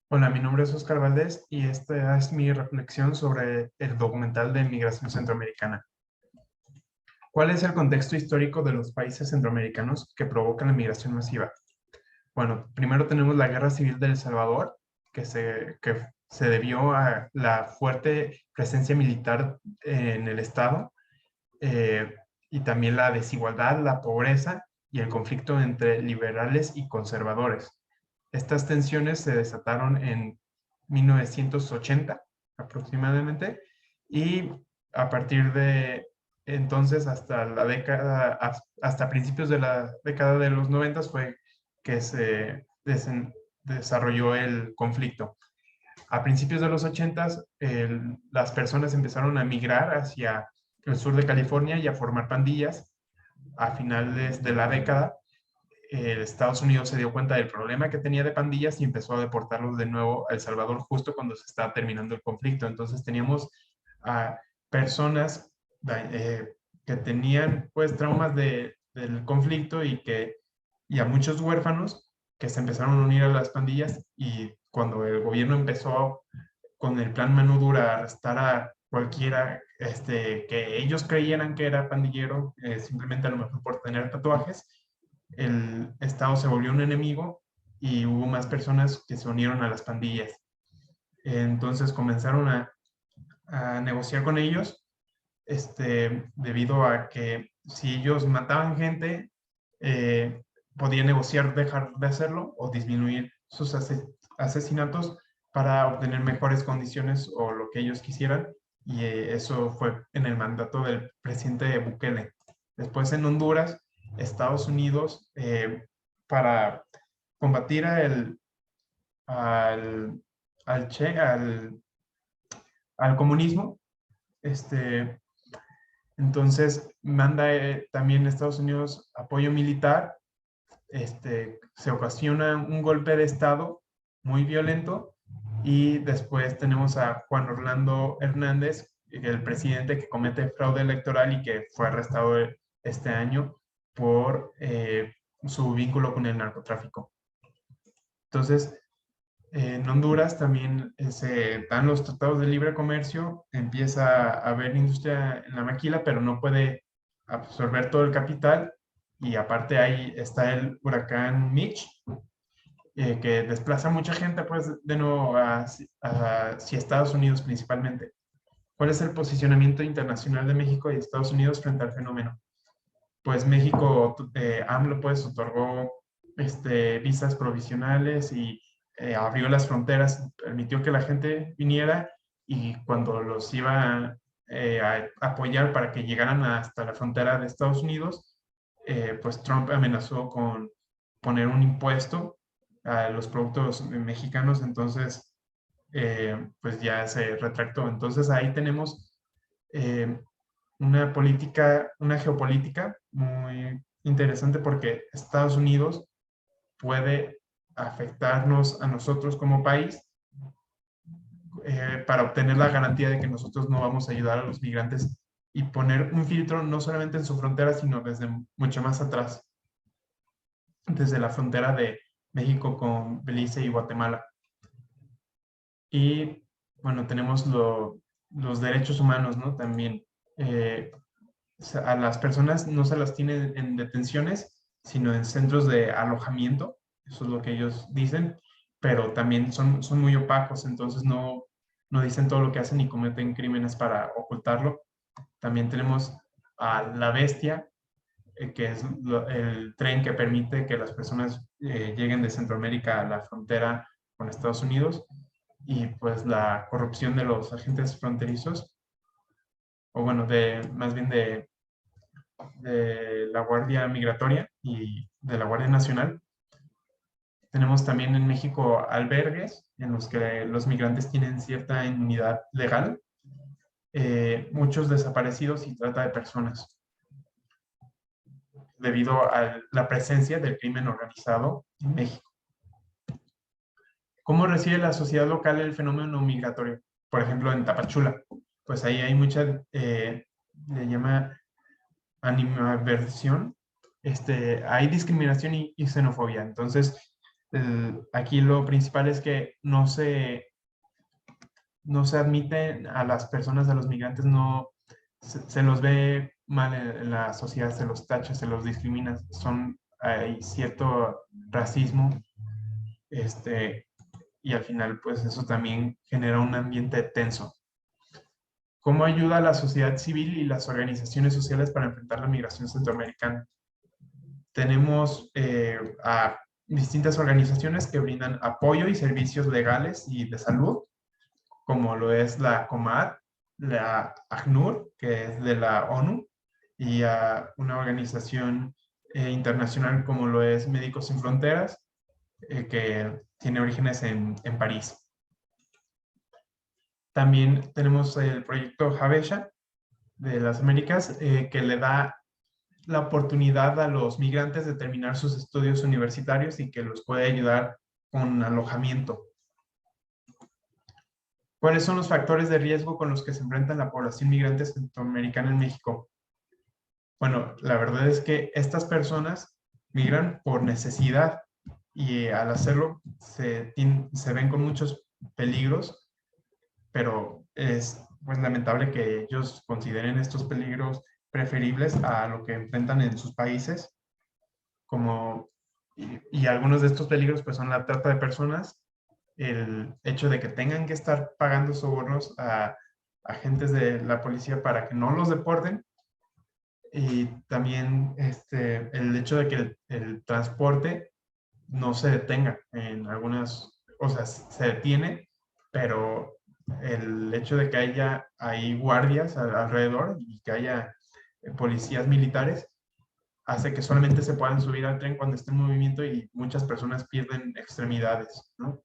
Hola, mi nombre es Oscar Valdés y esta es mi reflexión sobre el documental de migración centroamericana. ¿Cuál es el contexto histórico de los países centroamericanos que provocan la migración masiva? Bueno, primero tenemos la Guerra Civil de El Salvador, que se debió a la fuerte presencia militar en el estado, eh, y también la desigualdad, la pobreza y el conflicto entre liberales y conservadores. Estas tensiones se desataron en 1980 aproximadamente, y a partir de entonces hasta hasta principios de la década de los 90 fue que se desarrolló el conflicto. A principios de los 80 las personas empezaron a migrar hacia el sur de California y a formar pandillas. A finales de la década, Estados Unidos se dio cuenta del problema que tenía de pandillas y empezó a deportarlos de nuevo a El Salvador justo cuando se estaba terminando el conflicto. Entonces teníamos a personas eh, que tenían pues traumas del conflicto y a muchos huérfanos que se empezaron a unir a las pandillas, y cuando el gobierno empezó con el plan mano dura a arrestar a cualquiera que ellos creyeran que era pandillero, simplemente a lo mejor por tener tatuajes, el Estado se volvió un enemigo y hubo más personas que se unieron a las pandillas. Entonces comenzaron a negociar con ellos, debido a que si ellos mataban gente, podían negociar dejar de hacerlo o disminuir sus asesinatos para obtener mejores condiciones o lo que ellos quisieran. Y eso fue en el mandato del presidente Bukele. Después en Honduras, Estados Unidos, para combatir al, al, al comunismo, este, entonces manda también Estados Unidos apoyo militar. Se ocasiona un golpe de Estado muy violento, y después tenemos a Juan Orlando Hernández, el presidente que comete fraude electoral y que fue arrestado este año por su vínculo con el narcotráfico. Entonces, en Honduras también se dan los tratados de libre comercio, empieza a haber industria en la maquila, pero no puede absorber todo el capital, y aparte ahí está el huracán Mitch, que desplaza mucha gente pues de nuevo hacia Estados Unidos principalmente. ¿Cuál es el posicionamiento internacional de México y Estados Unidos frente al fenómeno? Pues México, AMLO pues otorgó visas provisionales y abrió las fronteras, permitió que la gente viniera, y cuando los iba a apoyar para que llegaran hasta la frontera de Estados Unidos, pues Trump amenazó con poner un impuesto a los productos mexicanos. Entonces pues ya se retractó. Entonces ahí tenemos eh, una política, una geopolítica muy interesante, porque Estados Unidos puede afectarnos a nosotros como país, para obtener la garantía de que nosotros no vamos a ayudar a los migrantes, y poner un filtro no solamente en su frontera, sino desde mucho más atrás, desde la frontera de México con Belice y Guatemala. Y bueno, tenemos los derechos humanos, ¿no? También a las personas no se las tiene en detenciones, sino en centros de alojamiento. Eso es lo que ellos dicen, pero también son muy opacos, entonces no dicen todo lo que hacen y cometen crímenes para ocultarlo. También tenemos a La Bestia, que es el tren que permite que las personas lleguen de Centroamérica a la frontera con Estados Unidos, y pues la corrupción de los agentes fronterizos, o bueno, más bien de la Guardia Migratoria y de la Guardia Nacional. Tenemos también en México albergues en los que los migrantes tienen cierta inmunidad legal, muchos desaparecidos y trata de personas, debido a la presencia del crimen organizado en México. ¿Cómo recibe la sociedad local el fenómeno migratorio? Por ejemplo, en Tapachula, pues ahí hay mucha, le llama animadversión, hay discriminación y xenofobia. Entonces, Aquí lo principal es que no se admiten a las personas, a los migrantes, no se los ve mal en la sociedad, se los tacha, se los discrimina, hay cierto racismo, y al final pues eso también genera un ambiente tenso. ¿Cómo ayuda a la sociedad civil y las organizaciones sociales para enfrentar la migración centroamericana? Tenemos a distintas organizaciones que brindan apoyo y servicios legales y de salud, como lo es la COMAD, la ACNUR, que es de la ONU, y a una organización internacional como lo es Médicos Sin Fronteras, que tiene orígenes en París. También tenemos el proyecto Habesha de las Américas, que le da la oportunidad a los migrantes de terminar sus estudios universitarios y que los puede ayudar con alojamiento. ¿Cuáles son los factores de riesgo con los que se enfrenta la población migrante centroamericana en México? Bueno, la verdad es que estas personas migran por necesidad y al hacerlo se ven con muchos peligros, pero es pues lamentable que ellos consideren estos peligros preferibles a lo que enfrentan en sus países, y algunos de estos peligros pues son la trata de personas, el hecho de que tengan que estar pagando sobornos a agentes de la policía para que no los deporten, y también el hecho de que el transporte no se detenga en algunas, o sea, se detiene, pero el hecho de que hay guardias alrededor y que haya policías militares hace que solamente se puedan subir al tren cuando esté en movimiento y muchas personas pierden extremidades, ¿no?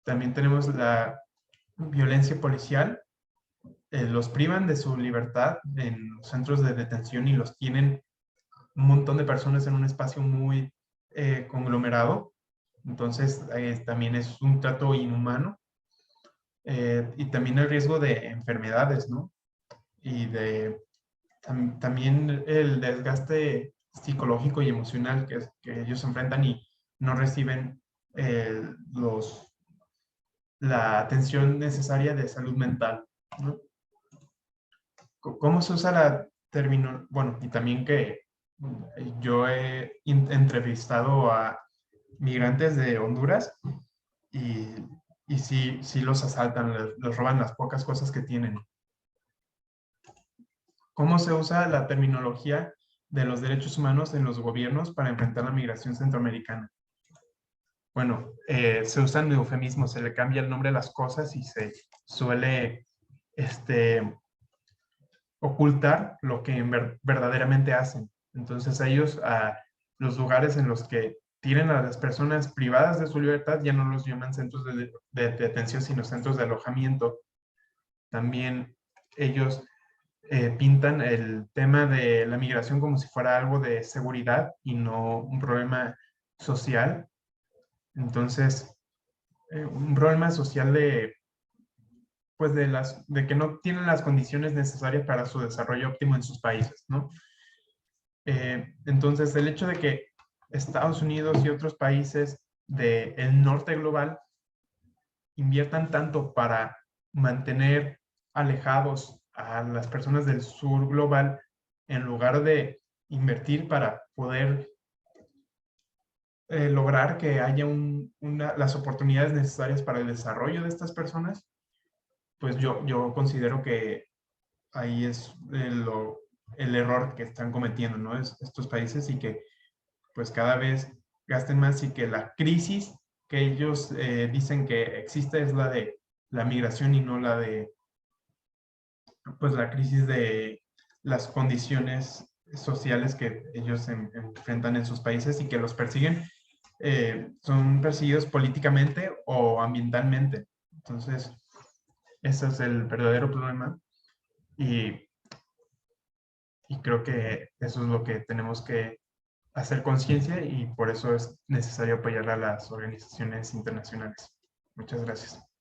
También tenemos la violencia policial. Los privan de su libertad en los centros de detención y los tienen un montón de personas en un espacio muy conglomerado. Entonces, también es un trato inhumano. Y también el riesgo de enfermedades, ¿no? Y también el desgaste psicológico y emocional que ellos enfrentan y no reciben eh, la atención necesaria de salud mental, ¿no? ¿Cómo se usa la término? Bueno, y también que yo he entrevistado a migrantes de Honduras y, y sí los asaltan, les roban las pocas cosas que tienen. ¿Cómo se usa la terminología de los derechos humanos en los gobiernos para enfrentar la migración centroamericana? Bueno, se usan eufemismos, se le cambia el nombre a las cosas y se suele ocultar lo que verdaderamente hacen. Entonces ellos, a los lugares en los que tienen a las personas privadas de su libertad, ya no los llaman centros de detención, sino centros de alojamiento. También ellos pintan el tema de la migración como si fuera algo de seguridad y no un problema social. Entonces, un problema social pues de que no tienen las condiciones necesarias para su desarrollo óptimo en sus países, ¿no? Entonces, el hecho de que Estados Unidos y otros países del norte global inviertan tanto para mantener alejados a las personas del sur global, en lugar de invertir para poder lograr que haya las oportunidades necesarias para el desarrollo de estas personas, pues yo considero que ahí es el error que están cometiendo, ¿no? Estos países, y que pues cada vez gasten más, y que la crisis que ellos dicen que existe es la de la migración y no la de pues la crisis de las condiciones sociales que ellos enfrentan en sus países y que los persiguen, son perseguidos políticamente o ambientalmente. Entonces, ese es el verdadero problema, y, y creo que eso es lo que tenemos que hacer conciencia, y por eso es necesario apoyar a las organizaciones internacionales. Muchas gracias.